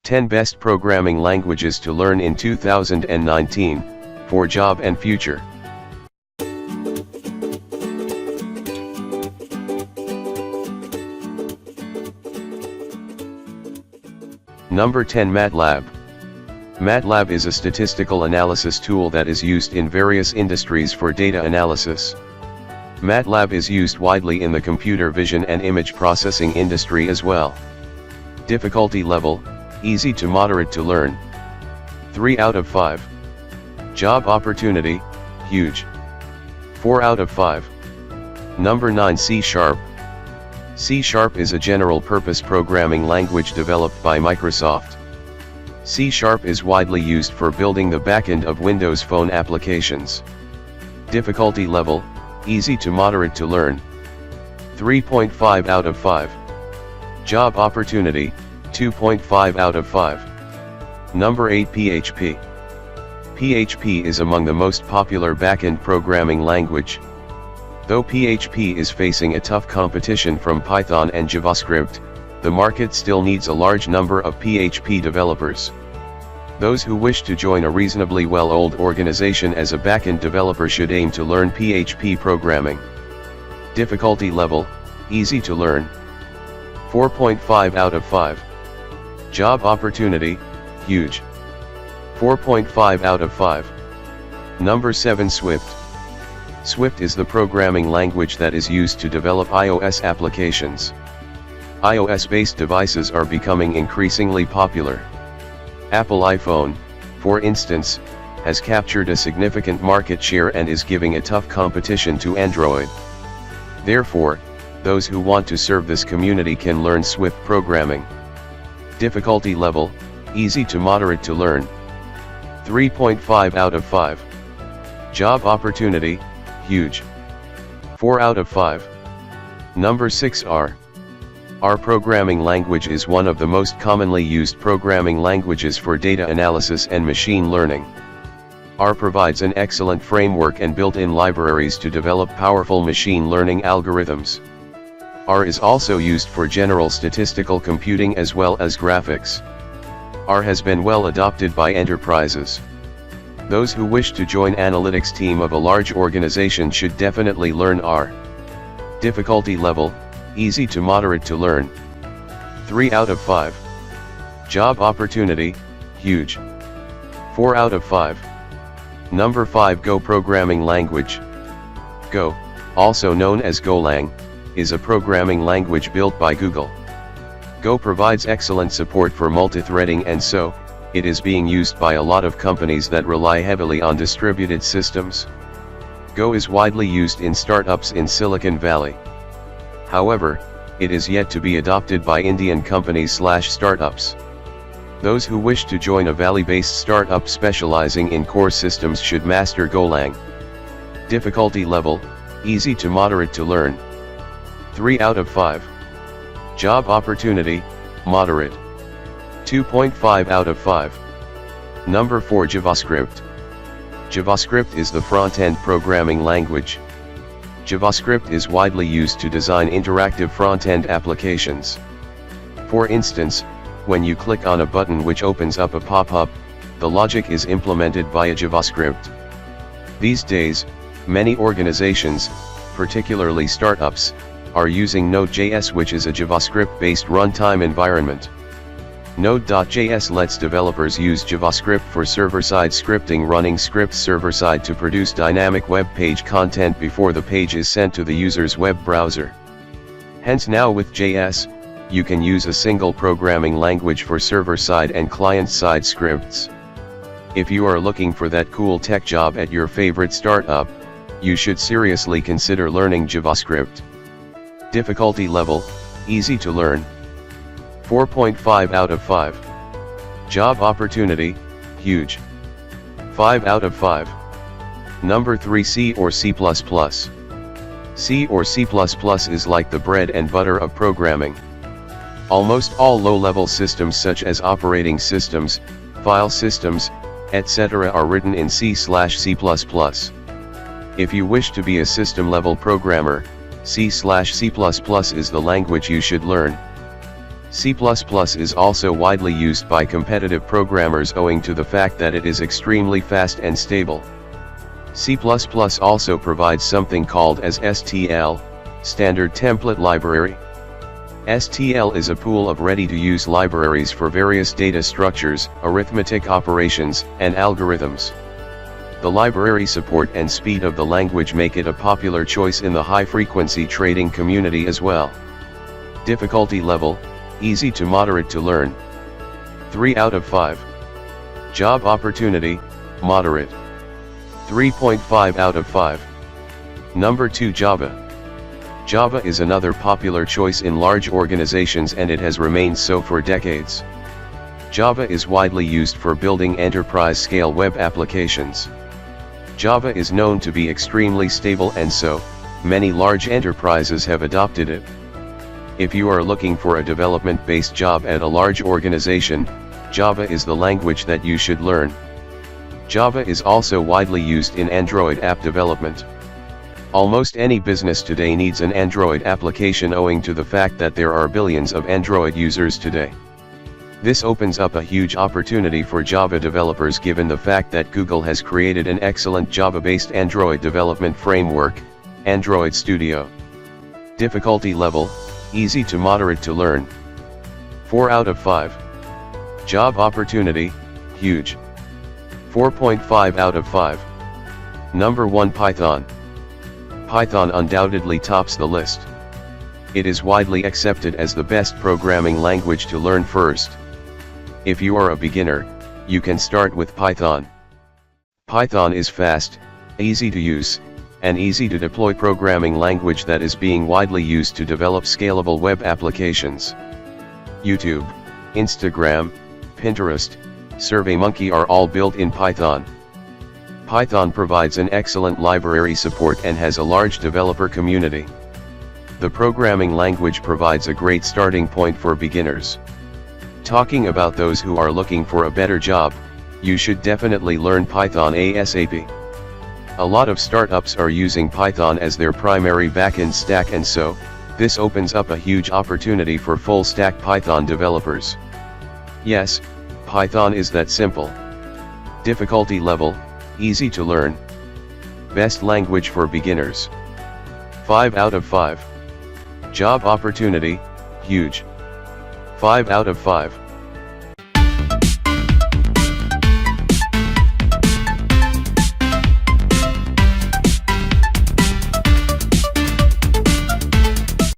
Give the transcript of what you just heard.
10 Best Programming Languages to Learn in 2019, for Job and Future. Number 10 MATLAB. MATLAB is a statistical analysis tool that is used in various industries for data analysis. MATLAB is used widely in the computer vision and image processing industry as well. Difficulty level, easy to moderate to learn. 3 out of 5. Job opportunity, huge. 4 out of 5. Number 9 C#. C# is a general-purpose programming language developed by Microsoft. C# is widely used for building the backend of Windows Phone applications. Difficulty level, easy to moderate to learn. 3.5 out of 5. Job opportunity, 2.5 out of 5. Number 8 PHP. PHP is among the most popular backend programming language. Though PHP is facing a tough competition from Python and JavaScript, the market still needs a large number of PHP developers. Those who wish to join a reasonably well-oiled organization as a backend developer should aim to learn PHP programming. Difficulty level, easy to learn. 4.5 out of 5. Job opportunity, huge. 4.5 out of 5. Number 7 Swift. Swift is the programming language that is used to develop iOS applications. iOS-based devices are becoming increasingly popular. Apple iPhone, for instance, has captured a significant market share and is giving a tough competition to Android. Therefore, those who want to serve this community can learn Swift programming. Difficulty level, easy to moderate to learn. 3.5 out of 5. Job opportunity, huge. 4 out of 5. Number 6 R. R programming language is one of the most commonly used programming languages for data analysis and machine learning. R provides an excellent framework and built-in libraries to develop powerful machine learning algorithms. R is also used for general statistical computing as well as graphics. R has been well adopted by enterprises. Those who wish to join analytics team of a large organization should definitely learn R. Difficulty level, easy to moderate to learn. 3 out of 5. Job opportunity, huge. 4 out of 5. Number 5 Go programming language. Go, also known as Golang, is a programming language built by Google. Go provides excellent support for multithreading, and so, it is being used by a lot of companies that rely heavily on distributed systems. Go is widely used in startups in Silicon Valley. However, it is yet to be adopted by Indian companies/startups. Those who wish to join a Valley-based startup specializing in core systems should master Golang. Difficulty level, easy to moderate to learn. 3 out of 5. Job opportunity, moderate. 2.5 out of 5. Number 4 JavaScript. JavaScript is the front-end programming language. JavaScript is widely used to design interactive front-end applications. For instance, when you click on a button which opens up a pop-up, the logic is implemented via JavaScript. These days, many organizations, particularly startups, are using Node.js, which is a JavaScript-based runtime environment. Node.js lets developers use JavaScript for server-side scripting, running scripts server-side to produce dynamic web page content before the page is sent to the user's web browser. Hence now with JS, you can use a single programming language for server-side and client-side scripts. If you are looking for that cool tech job at your favorite startup, you should seriously consider learning JavaScript. Difficulty level, easy to learn. 4.5 out of 5. Job opportunity, huge. 5 out of 5. Number 3 C or C++. C or C++ is like the bread and butter of programming. Almost all low-level systems such as operating systems, file systems, etc. are written in C/C++. If you wish to be a system-level programmer, C/C++ is the language you should learn. C++ is also widely used by competitive programmers owing to the fact that it is extremely fast and stable. C++ also provides something called as STL, Standard Template Library. STL is a pool of ready-to-use libraries for various data structures, arithmetic operations, and algorithms. The library support and speed of the language make it a popular choice in the high-frequency trading community as well. Difficulty level, easy to moderate to learn. 3 out of 5. Job opportunity, moderate. 3.5 out of 5. Number 2, Java. Java is another popular choice in large organizations, and it has remained so for decades. Java is widely used for building enterprise-scale web applications. Java is known to be extremely stable, and so, many large enterprises have adopted it. If you are looking for a development-based job at a large organization, Java is the language that you should learn. Java is also widely used in Android app development. Almost any business today needs an Android application owing to the fact that there are billions of Android users today. This opens up a huge opportunity for Java developers given the fact that Google has created an excellent Java-based Android development framework, Android Studio. Difficulty level, easy to moderate to learn. 4 out of 5. Job opportunity, huge. 4.5 out of 5. Number 1, Python. Python undoubtedly tops the list. It is widely accepted as the best programming language to learn first. If you are a beginner, you can start with Python. Python is fast, easy to use, and easy to deploy programming language that is being widely used to develop scalable web applications. YouTube, Instagram, Pinterest, SurveyMonkey are all built in Python. Python provides an excellent library support and has a large developer community. The programming language provides a great starting point for beginners. Talking about those who are looking for a better job, you should definitely learn Python ASAP. A lot of startups are using Python as their primary backend stack, and so, this opens up a huge opportunity for full-stack Python developers. Yes, Python is that simple. Difficulty level, easy to learn. Best language for beginners. 5 out of 5. Job opportunity, huge. 5 out of 5.